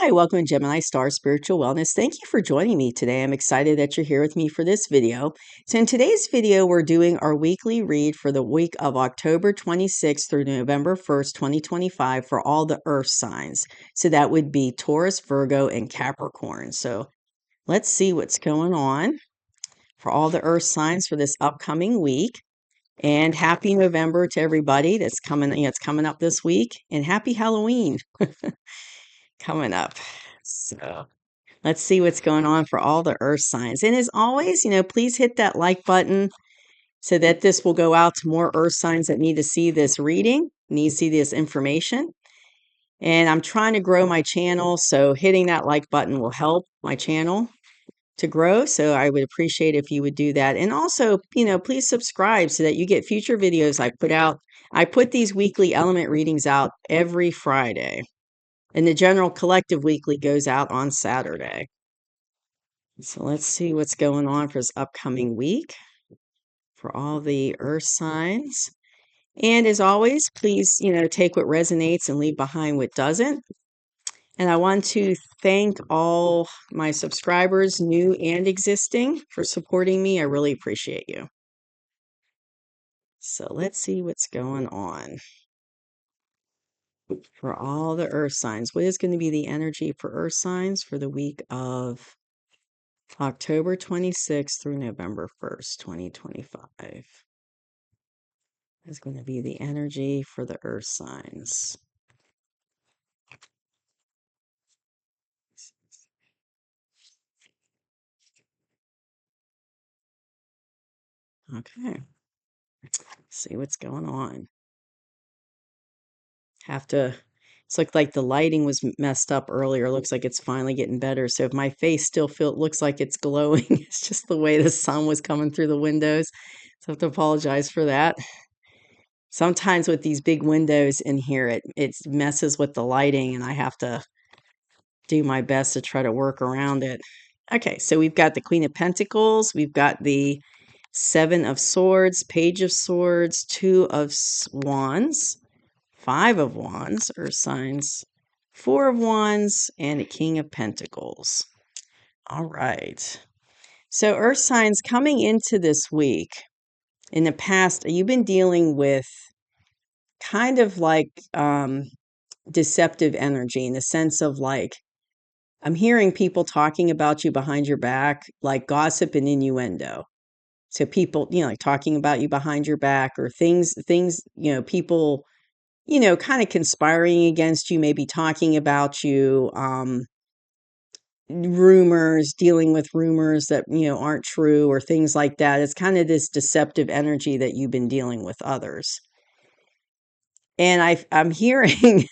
Hi, welcome to Gemini Star Spiritual Wellness. Thank you for joining me today. I'm excited that you're here with me for this video. So in today's video, we're doing our weekly read for the week of October 26th through November 1st, 2025 for all the earth signs. So that would be Taurus, Virgo, and Capricorn. So let's see what's going on for all the earth signs for this upcoming week. And happy November to everybody that's coming, it's coming up this week. And happy Halloween coming up. So let's see what's going on for all the earth signs. And as always, please hit that like button so that this will go out to more earth signs that need to see this reading, need to see this information. And I'm trying to grow my channel, so hitting that like button will help my channel to grow. So I would appreciate if you would do that. And also, please subscribe so that you get future videos I put out. I put these weekly element readings out every Friday. And the general collective weekly goes out on Saturday. So let's see what's going on for this upcoming week for all the earth signs. And as always, please, take what resonates and leave behind what doesn't. And I want to thank all my subscribers, new and existing, for supporting me. I really appreciate you. So let's see what's going on for all the earth signs. What is going to be the energy for earth signs for the week of October 26th through November 1st, 2025? Is going to be the energy for the earth signs. Okay. See what's going on. It's like the lighting was messed up earlier. Looks like it's finally getting better. So if my face still looks like it's glowing, it's just the way the sun was coming through the windows. So I have to apologize for that. Sometimes with these big windows in here, it messes with the lighting, and I have to do my best to try to work around it. Okay, so we've got the Queen of Pentacles, we've got the Seven of Swords, Page of Swords, Two of Wands, Five of Wands, Earth signs, Four of Wands, and a King of Pentacles. All right. So Earth signs coming into this week, in the past, you've been dealing with kind of like deceptive energy, in the sense of like, I'm hearing people talking about you behind your back, like gossip and innuendo. So people, like talking about you behind your back, or things, people, kind of conspiring against you, maybe talking about you, rumors, dealing with rumors that, aren't true, or things like that. It's kind of this deceptive energy that you've been dealing with others. And I'm hearing,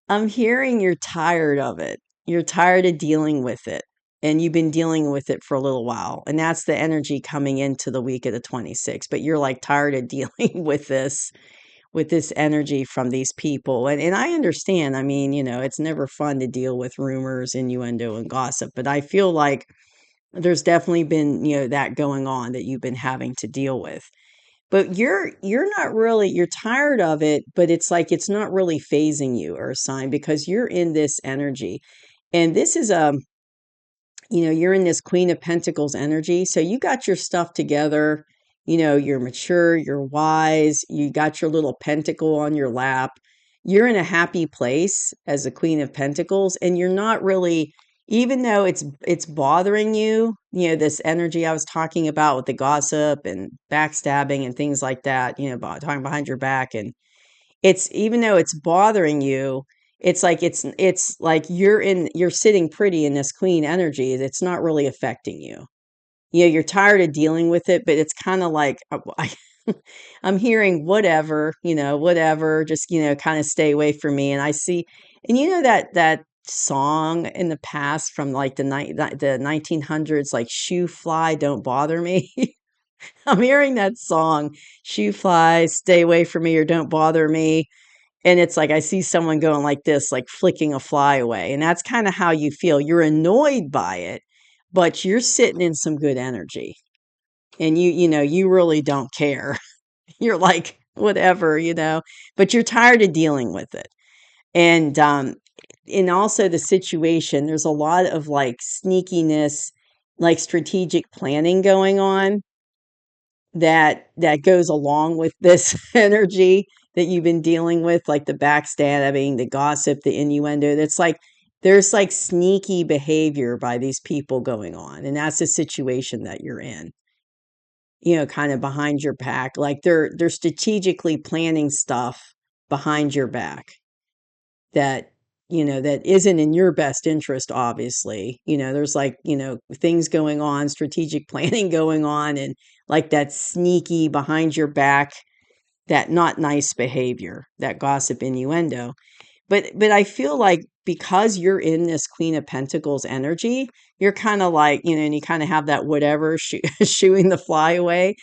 I'm hearing you're tired of it. You're tired of dealing with it. And you've been dealing with it for a little while. And that's the energy coming into the week of the 26th. But you're like tired of dealing with this energy from these people. And I understand. I mean, it's never fun to deal with rumors, innuendo, and gossip. But I feel like there's definitely been, that going on that you've been having to deal with. But you're not really, you're tired of it, but it's like it's not really phasing you, Earth sign, because you're in this energy. And this is you're in this Queen of Pentacles energy. So you got your stuff together. You're mature, you're wise, you got your little pentacle on your lap. You're in a happy place as a Queen of Pentacles, and you're not really, even though it's bothering you, this energy I was talking about with the gossip and backstabbing and things like that, talking behind your back. And it's, even though it's bothering you, it's like you're sitting pretty in this queen energy. It's not really affecting you. You're tired of dealing with it, but it's kind of like, I'm hearing whatever, whatever, just, kind of stay away from me. And I see, and that song in the past from like the 1900s, like shoe fly, don't bother me. I'm hearing that song, shoe fly, stay away from me, or don't bother me. And it's like I see someone going like this, like flicking a fly away. And that's kind of how you feel. You're annoyed by it, but you're sitting in some good energy. And you really don't care. You're like, whatever, but you're tired of dealing with it. And and also the situation, there's a lot of like sneakiness, like strategic planning going on that goes along with this energy that you've been dealing with, like the backstabbing, the gossip, the innuendo. That's like there's like sneaky behavior by these people going on, and that's the situation that you're in. Kind of behind your back, like they're strategically planning stuff behind your back that that isn't in your best interest, obviously. There's like things going on, strategic planning going on, and like that sneaky behind your back, that not nice behavior, that gossip, innuendo. But I feel like because you're in this Queen of Pentacles energy, you're kind of like, and you kind of have that whatever shooing the fly away.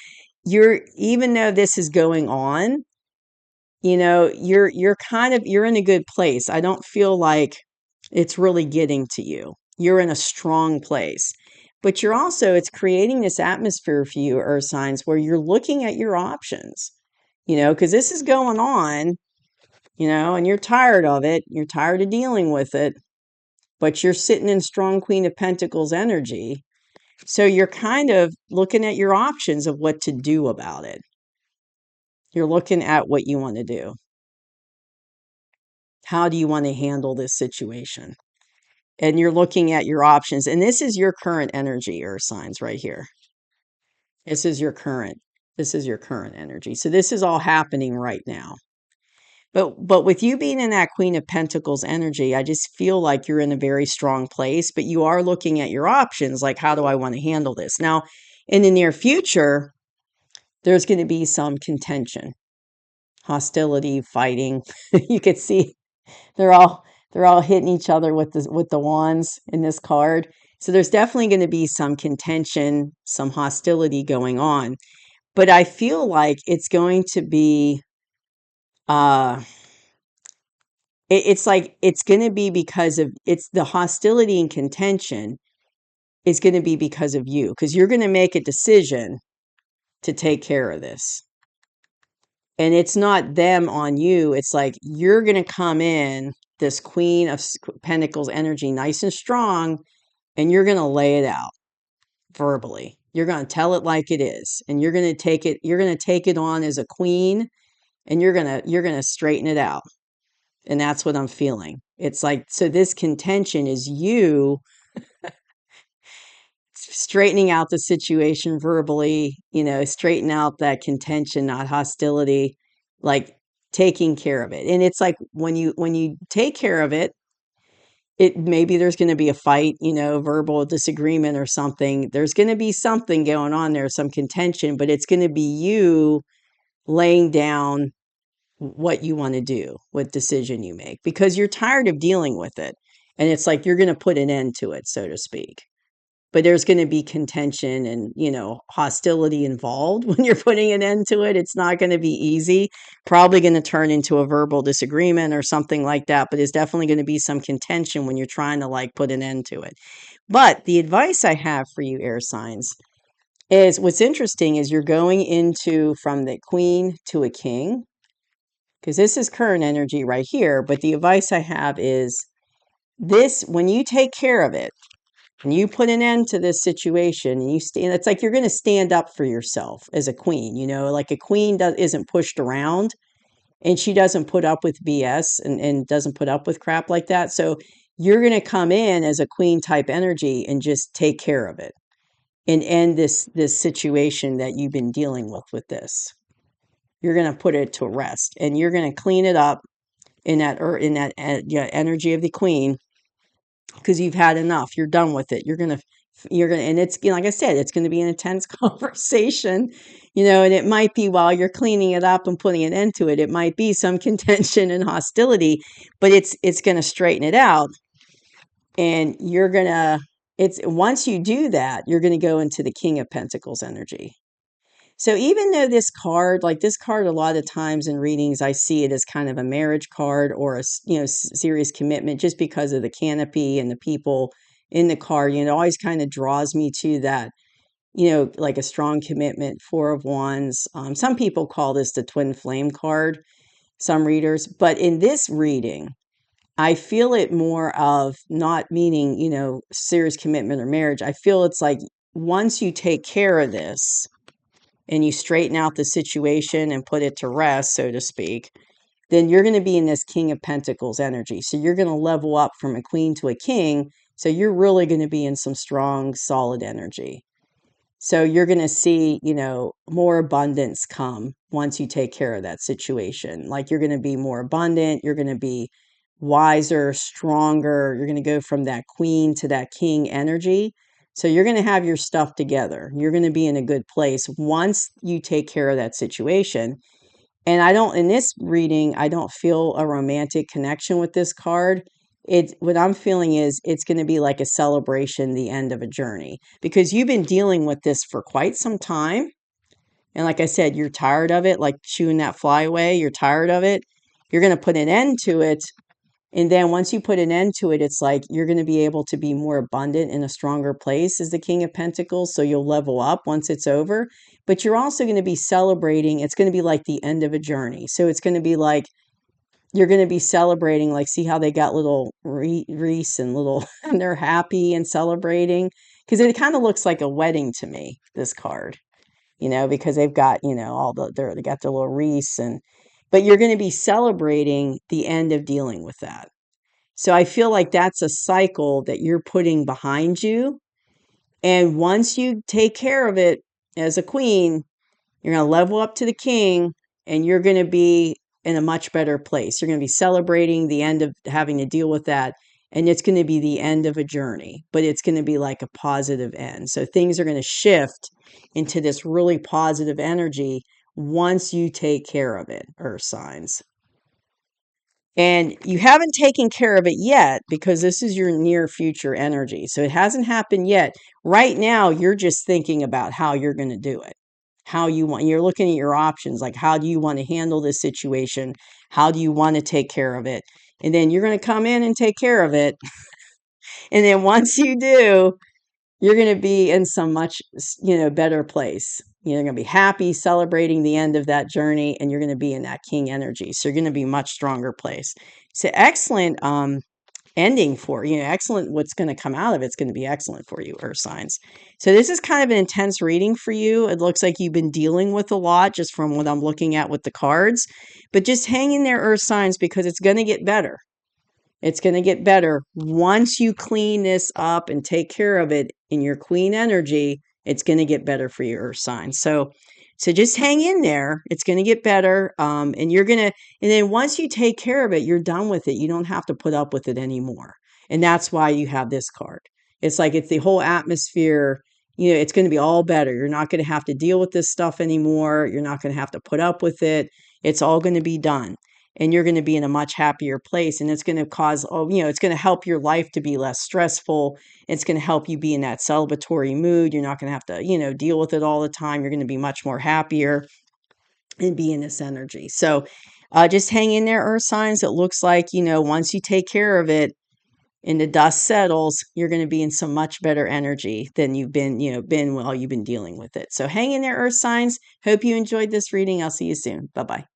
Even though this is going on, you're in a good place. I don't feel like it's really getting to you. You're in a strong place. But it's creating this atmosphere for you, earth signs, where you're looking at your options, because this is going on, and you're tired of it. You're tired of dealing with it, but you're sitting in strong Queen of Pentacles energy. So you're kind of looking at your options of what to do about it. You're looking at what you want to do. How do you want to handle this situation? And you're looking at your options. And this is your current energy, earth signs, right here. This is your current energy. So this is all happening right now. But with you being in that Queen of Pentacles energy, I just feel like you're in a very strong place, but you are looking at your options, like, how do I want to handle this? Now, in the near future, there's going to be some contention, hostility, fighting. You could see they're all hitting each other with the wands in this card. So there's definitely going to be some contention, some hostility going on. But I feel like it's going to be it's like it's going to be because of it's the hostility and contention is going to be because of you, because you're going to make a decision to take care of this. And it's not them on you. It's like you're going to come in this Queen of Pentacles energy nice and strong, and you're going to lay it out verbally. You're going to tell it like it is, and you're going to take it on as a queen, and you're going to straighten it out. And that's what I'm feeling. It's like, so this contention is you straightening out the situation verbally, straighten out that contention, not hostility, like taking care of it. And it's like when you take care of it, maybe there's going to be a fight, verbal disagreement or something. There's going to be something going on there, some contention, but it's going to be you laying down what you want to do, what decision you make, because you're tired of dealing with it. And it's like you're going to put an end to it, so to speak. But there's going to be contention and, hostility involved when you're putting an end to it. It's not going to be easy. Probably going to turn into a verbal disagreement or something like that. But there's definitely going to be some contention when you're trying to like put an end to it. But the advice I have for you, air signs, is what's interesting is you're going into from the queen to a king, because this is current energy right here. But the advice I have is this: when you take care of it, and you put an end to this situation, and it's like you're going to stand up for yourself as a queen, like a queen isn't pushed around, and she doesn't put up with BS and doesn't put up with crap like that. So you're going to come in as a queen type energy and just take care of it and end this situation that you've been dealing with this. You're going to put it to rest, and you're going to clean it up in that energy of the queen, because you've had enough. You're done with it. You're gonna, and it's like I said, it's going to be an intense conversation, and it might be while you're cleaning it up and putting an end to it. It might be some contention and hostility, but it's going to straighten it out, and once you do that, you're going to go into the King of Pentacles energy. So even though this card, a lot of times in readings, I see it as kind of a marriage card or a serious commitment, just because of the canopy and the people in the card. It always kind of draws me to that, like a strong commitment, Four of Wands. Some people call this the twin flame card, some readers. But in this reading, I feel it more of not meaning, serious commitment or marriage. I feel it's like once you take care of this and you straighten out the situation and put it to rest, so to speak, then you're going to be in this King of Pentacles energy. So you're going to level up from a queen to a king. So you're really going to be in some strong, solid energy. So you're going to see, more abundance come once you take care of that situation. Like you're going to be more abundant. You're going to be wiser, stronger. You're going to go from that queen to that king energy. So you're going to have your stuff together. You're going to be in a good place once you take care of that situation. And in this reading, I don't feel a romantic connection with this card. What I'm feeling is it's going to be like a celebration, the end of a journey, because you've been dealing with this for quite some time. And like I said, you're tired of it, like chewing that fly away. You're tired of it. You're going to put an end to it. And then once you put an end to it, it's like you're going to be able to be more abundant in a stronger place as the King of Pentacles. So you'll level up once it's over. But you're also going to be celebrating. It's going to be like the end of a journey. So it's going to be like you're going to be celebrating, like, see how they got little wreaths and little, and they're happy and celebrating. Because it kind of looks like a wedding to me, this card, because they've got, they got their little wreaths but you're going to be celebrating the end of dealing with that. So I feel like that's a cycle that you're putting behind you. And once you take care of it as a queen, you're going to level up to the king and you're going to be in a much better place. You're going to be celebrating the end of having to deal with that. And it's going to be the end of a journey, but it's going to be like a positive end. So things are going to shift into this really positive energy once you take care of it, earth signs. And you haven't taken care of it yet because this is your near future energy. So it hasn't happened yet. Right now, you're just thinking about how you're going to do it, you're looking at your options, like how do you want to handle this situation? How do you want to take care of it? And then you're going to come in and take care of it. And then once you do, you're going to be in some much, better place. You're going to be happy celebrating the end of that journey, and you're going to be in that king energy. So you're going to be much stronger place. So excellent ending for you. Excellent. What's going to come out of it's going to be excellent for you, earth signs. So this is kind of an intense reading for you. It looks like you've been dealing with a lot just from what I'm looking at with the cards. But just hang in there, earth signs, because it's going to get better. It's going to get better once you clean this up and take care of it in your queen energy. It's going to get better for your earth sign. So just hang in there. It's going to get better. And then once you take care of it, you're done with it. You don't have to put up with it anymore. And that's why you have this card. It's like it's the whole atmosphere. It's going to be all better. You're not going to have to deal with this stuff anymore. You're not going to have to put up with it. It's all going to be done. And you're going to be in a much happier place. And it's going to it's going to help your life to be less stressful. It's going to help you be in that celebratory mood. You're not going to have to, deal with it all the time. You're going to be much more happier and be in this energy. So just hang in there, earth signs. It looks like, once you take care of it and the dust settles, you're going to be in some much better energy than you've been while you've been dealing with it. So hang in there, earth signs. Hope you enjoyed this reading. I'll see you soon. Bye-bye.